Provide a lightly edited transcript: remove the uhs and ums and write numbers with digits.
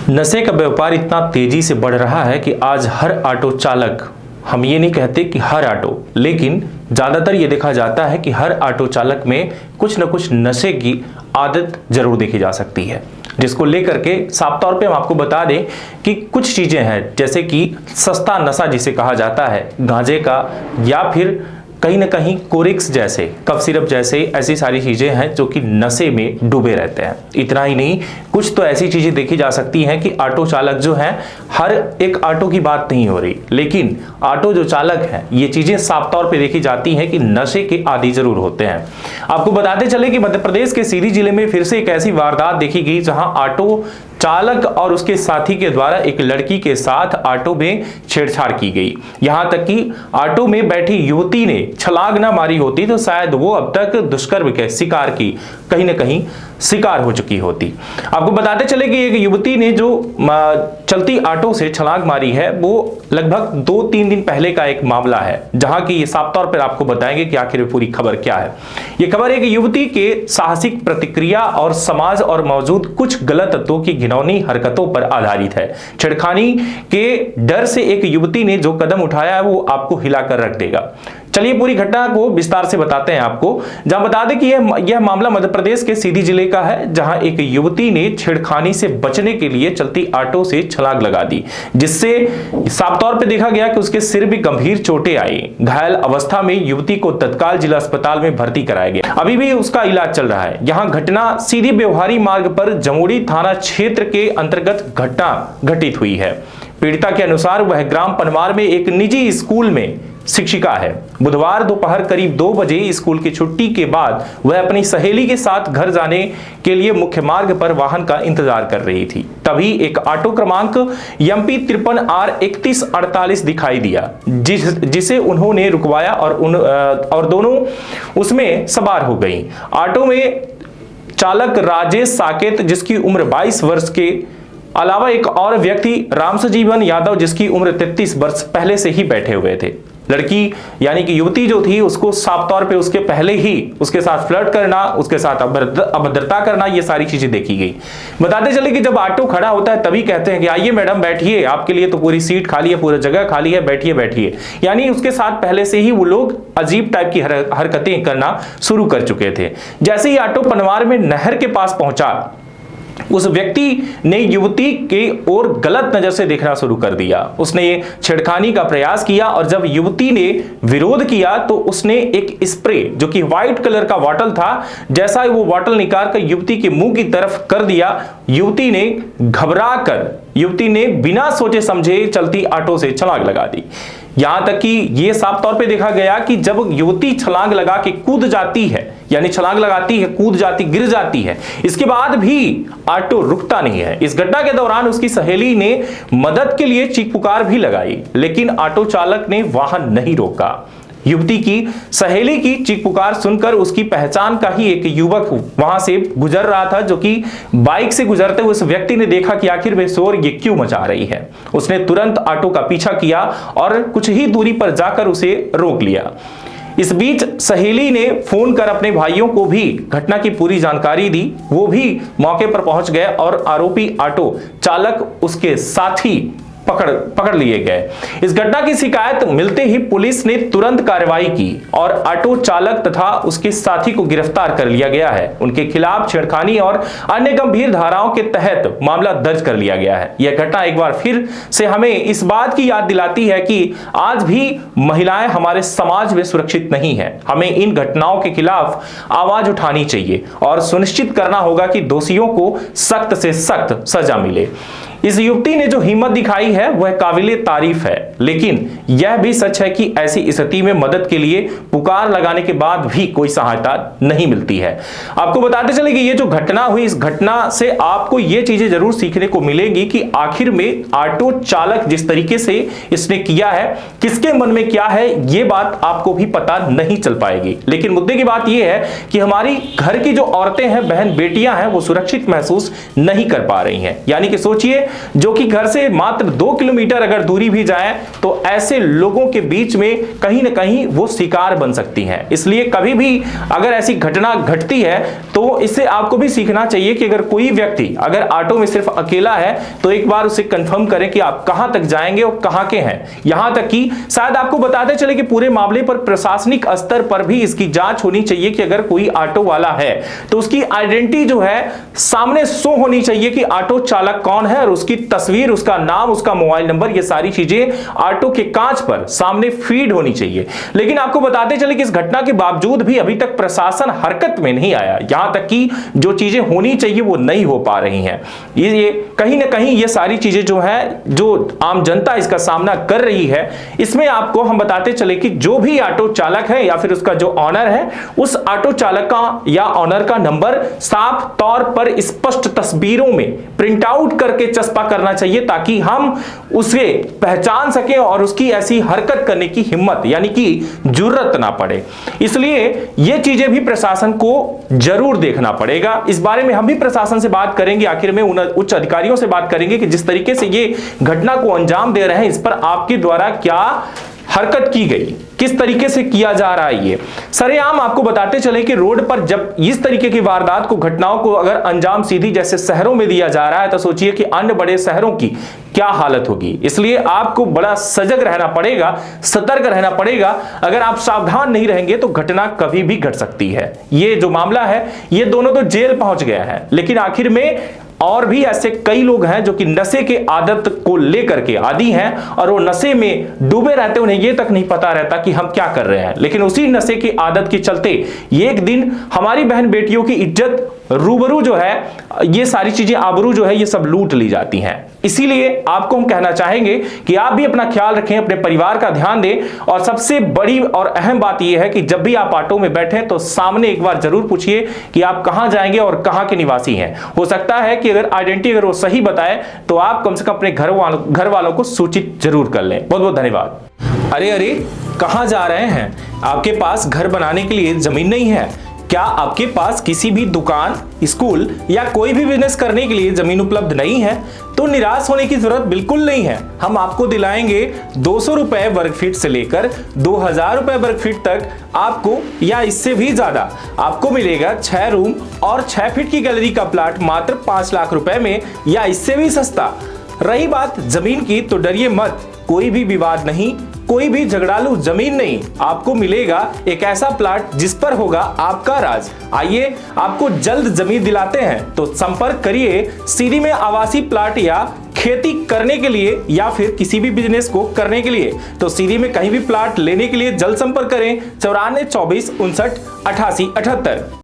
नशे का व्यापार इतना तेजी से बढ़ रहा है कि आज हर ऑटो चालक, हम ये नहीं कहते कि हर ऑटो, लेकिन ज़्यादातर ये देखा जाता है कि हर ऑटो चालक में कुछ न कुछ नशे की आदत जरूर देखी जा सकती है, जिसको लेकर के साफ तौर पे हम आपको बता दें कि कुछ चीज़ें हैं जैसे कि सस्ता नशा जिसे कहा जाता है गांजे का, या फिर कहीं ना कहीं कोरिक्स जैसे, कफ सिरप जैसे ऐसी सारी चीज़ें हैं जो कि नशे में डूबे रहते हैं। इतना ही नहीं, कुछ तो ऐसी चीज़ें देखी जा सकती हैं कि ऑटो चालक जो हैं, हर एक ऑटो की बात नहीं हो रही, लेकिन ऑटो जो चालक हैं ये चीज़ें साफ तौर पे देखी जाती हैं कि नशे के आदी जरूर होते हैं। आपको बताते चले कि मध्य प्रदेश के सीधी जिले में फिर से एक ऐसी वारदात देखी गई जहां ऑटो चालक और उसके साथी के द्वारा एक लड़की के साथ ऑटो में छेड़छाड़ की गई। यहां तक कि ऑटो में बैठी युवती ने छलांग ना मारी होती तो शायद वो अब तक दुष्कर्म के शिकार की कहीं ना कहीं शिकार हो चुकी होती। आपको बताते चले कि एक युवती ने जो चलती ऑटो से छलांग मारी है वो लगभग 2-3 दिन पहले का एक मामला है, जहां की ये साफ तौर पर आपको बताएंगे कि आखिर पूरी खबर क्या है। ये खबर एक युवती के साहसिक प्रतिक्रिया और समाज और मौजूद कुछ गलत तत्वों की घिनौनी हरकतों पर आधारित है। छेड़खानी के डर से एक युवती ने जो कदम उठाया है वो आपको हिलाकर रख देगा। चलिए पूरी घटना को विस्तार से बताते हैं आपको। जहां बता दें कि यह मामला मध्य प्रदेश के सीधी जिले का है, जहां एक युवती ने छेड़खानी से बचने के लिए चलती ऑटो से छलांग लगा दी, जिससे साफ तौर पे देखा गया कि उसके सिर भी गंभीर चोटें आई। घायल अवस्था में युवती को तत्काल जिला अस्पताल में भर्ती कराया गया, अभी भी उसका इलाज चल रहा है। यहाँ घटना सीधी व्यवहारी मार्ग पर जमुड़ी थाना क्षेत्र के अंतर्गत घटना घटित हुई है। पीड़िता के अनुसार वह ग्राम पनवार में एक निजी स्कूल में शिक्षिका है। बुधवार दोपहर करीब 2 बजे स्कूल की छुट्टी के बाद वह अपनी सहेली के साथ घर जाने के लिए मुख्य मार्ग पर वाहन का इंतजार कर रही थी। तभी एक ऑटो क्रमांक MP 53R 3148 दिखाई दिया, जिसे उन्होंने रुकवाया और दोनों उसमें सवार हो गई। ऑटो में चालक राजेश साकेत जिसकी उम्र 22 वर्ष के अलावा एक और व्यक्ति रामसजीवन यादव जिसकी उम्र 33 वर्ष पहले से ही बैठे हुए थे। लड़की यानी कि युवती जो थी उसको साफ तौर पे उसके पहले ही उसके साथ फ्लर्ट करना, उसके साथ अभद्रता करना, ये सारी चीजें देखी गई। बताते चले कि जब ऑटो खड़ा होता है तभी कहते हैं कि आइए मैडम बैठिए, आपके लिए तो पूरी सीट खाली है, पूरी जगह खाली है, बैठिए बैठिए। यानी उसके साथ पहले से ही वो लोग अजीब टाइप की हरकतें करना शुरू कर चुके थे। जैसे ही ऑटो पनवार में नहर के पास पहुंचा, उस व्यक्ति ने युवती के ओर गलत नजर से देखना शुरू कर दिया। उसने छेड़खानी का प्रयास किया और जब युवती ने विरोध किया तो उसने एक स्प्रे जो कि व्हाइट कलर का बॉटल था, जैसा ही वो बॉटल निकाल कर युवती के मुंह की तरफ कर दिया। युवती ने घबराकर बिना सोचे समझे चलती ऑटो से छलांग लगा दी। यहां तक कि यह साफ तौर पे देखा गया कि जब युवती छलांग लगा के कूद जाती है, यानी छलांग लगाती है, कूद जाती, गिर जाती है, इसके बाद भी ऑटो रुकता नहीं है। इस घटना के दौरान उसकी सहेली ने मदद के लिए चीख पुकार भी लगाई, लेकिन ऑटो चालक ने वाहन नहीं रोका। युवती की सहेली की चीख पुकार सुनकर उसकी पहचान का ही एक युवक वहां से गुजर रहा था, जो कि बाइक से गुजरते हुए उस व्यक्ति ने देखा कि आखिर वे शोर ये क्यों मचा रही है। उसने तुरंत ऑटो का पीछा किया और कुछ ही दूरी पर जाकर उसे रोक लिया। इस बीच सहेली ने फोन कर अपने भाइयों को भी घटना की पूरी जानकारी दी। वो भी मौके पर पहुंच गए और आरोपी ऑटो चालक उसके साथी पकड़ लिए गए। इस घटना की शिकायत मिलते ही पुलिस ने तुरंत कार्रवाई की और ऑटो चालक तथा उसके साथी को गिरफ्तार कर लिया गया है। उनके खिलाफ छेड़खानी और अन्य गंभीर धाराओं के तहत मामला दर्ज कर लिया गया है। यह घटना एक बार फिर से हमें इस बात की याद दिलाती है कि आज भी महिलाएं हमारे समाज में सुरक्षित नहीं है। हमें इन घटनाओं के खिलाफ आवाज उठानी चाहिए और सुनिश्चित करना होगा कि दोषियों को सख्त से सख्त सजा मिले। इस युवती ने जो हिम्मत दिखाई है वह काबिले तारीफ है, लेकिन यह भी सच है कि ऐसी स्थिति में मदद के लिए पुकार लगाने के बाद भी कोई सहायता नहीं मिलती है। आपको बताते चले कि ये जो घटना हुई, इस घटना से आपको ये चीजें जरूर सीखने को मिलेगी कि आखिर में ऑटो चालक जिस तरीके से इसने किया है, किसके मन में क्या है, ये बात आपको भी पता नहीं चल पाएगी। लेकिन मुद्दे की बात यह है कि हमारी घर की जो औरतें हैं, बहन बेटियां हैं, वो सुरक्षित महसूस नहीं कर पा रही हैं। यानी कि सोचिए जो कि घर से मात्र 2 किलोमीटर अगर दूरी भी जाए तो ऐसे लोगों के बीच में कहीं ना कहीं वो शिकार बन सकती हैं। इसलिए कभी भी अगर ऐसी घटना घटती है तो इससे आपको भी सीखना चाहिए कि अगर कोई व्यक्ति अगर ऑटो में सिर्फ अकेला है तो एक बार उसे कंफर्म करें कि आप कहां तक जाएंगे और कहां के हैं। यहां तक कि शायद आपको बताते चले कि पूरे मामले पर प्रशासनिक स्तर पर भी इसकी जांच होनी चाहिए कि अगर कोई ऑटो वाला है तो उसकी आइडेंटिटी जो है सामने शो होनी चाहिए कि ऑटो चालक कौन है, और उसकी तस्वीर, उसका नाम, उसका मोबाइल नंबर, ये सारी चीजें ऑटो के कांच पर सामने फीड होनी चाहिए। लेकिन आपको बताते चले कि इस घटना के बावजूद भी अभी तक प्रशासन हरकत में नहीं आया, यहां तक कि जो चीजें होनी चाहिए वो नहीं हो पा रही हैं। ये कहीं ना कहीं ये सारी चीजें जो है, जो आम जनता इसका सामना कर रही है, इसमें आपको हम बताते चले कि जो भी ऑटो चालक है या फिर उसका जो ऑनर है, उस ऑटो चालक का या ऑनर का नंबर साफ तौर पर स्पष्ट तस्वीरों में प्रिंट आउट करके चस्पा करना चाहिए ताकि हम उसे पहचान सकें और उसकी ऐसी हरकत करने की हिम्मत यानी कि जुर्रत ना पड़े। इसलिए ये चीजें भी प्रशासन को जरूर देखना पड़ेगा। इस बारे में हम भी प्रशासन से बात करेंगे, आखिर में उन उच्च अधिकारियों से बात करेंगे कि जिस तरीके से ये घटना को अंजाम दे रहे हैं इस पर आपके द्वारा क्या हरकत की गई, किस तरीके से किया जा रहा है। ये सरेआम आपको बताते चले कि रोड पर जब इस तरीके की वारदात को, घटनाओं को अगर अंजाम सीधी जैसे शहरों में दिया जा रहा है तो सोचिए कि अन्य बड़े शहरों की क्या हालत होगी। इसलिए आपको बड़ा सजग रहना पड़ेगा, सतर्क रहना पड़ेगा। अगर आप सावधान नहीं रहेंगे तो घटना कभी भी घट सकती है। ये जो मामला है ये दोनों तो जेल पहुंच गया है, लेकिन आखिर में और भी ऐसे कई लोग हैं जो कि नशे के आदत को लेकर के आदी हैं और वो नशे में डूबे रहते, उन्हें ये तक नहीं पता रहता कि हम क्या कर रहे हैं, लेकिन उसी नशे की आदत के चलते एक दिन हमारी बहन बेटियों की इज्जत, रूबरू जो है, ये सारी चीजें, आबरू जो है, ये सब लूट ली जाती हैं। इसीलिए आपको हम कहना चाहेंगे कि आप भी अपना ख्याल रखें, अपने परिवार का ध्यान दें, और सबसे बड़ी और अहम बात यह है कि जब भी आप ऑटो में बैठें तो सामने एक बार जरूर पूछिए कि आप कहां जाएंगे और कहां के निवासी हैं। हो सकता है कि अगर आइडेंटिटी अगर वो सही बताए तो आप कम से कम अपने घर वालों को सूचित जरूर कर लें। बहुत बहुत धन्यवाद। अरे कहां जा रहे हैं? आपके पास घर बनाने के लिए जमीन नहीं है क्या? आपके पास किसी भी दुकान, स्कूल या कोई भी बिजनेस करने के लिए जमीन उपलब्ध नहीं है? तो निराश होने की जरूरत बिल्कुल नहीं है। हम आपको दिलाएंगे 200 रुपए वर्ग फीट से लेकर 2000 रुपए वर्ग फीट तक आपको, या इससे भी ज्यादा आपको मिलेगा 6 रूम और 6 फीट की गैलरी का प्लाट मात्र 5 लाख रुपए में, या इससे भी सस्ता। रही बात जमीन की तो डरिए मत, कोई भी विवाद नहीं, कोई भी झगड़ालू जमीन नहीं, आपको मिलेगा एक ऐसा प्लाट जिस पर होगा आपका राज। आइए आपको जल्द जमीन दिलाते हैं, तो संपर्क करिए। सीधी में आवासीय प्लाट या खेती करने के लिए या फिर किसी भी बिजनेस को करने के लिए, तो सीधी में कहीं भी प्लाट लेने के लिए जल्द संपर्क करें 94 24 59 88 78।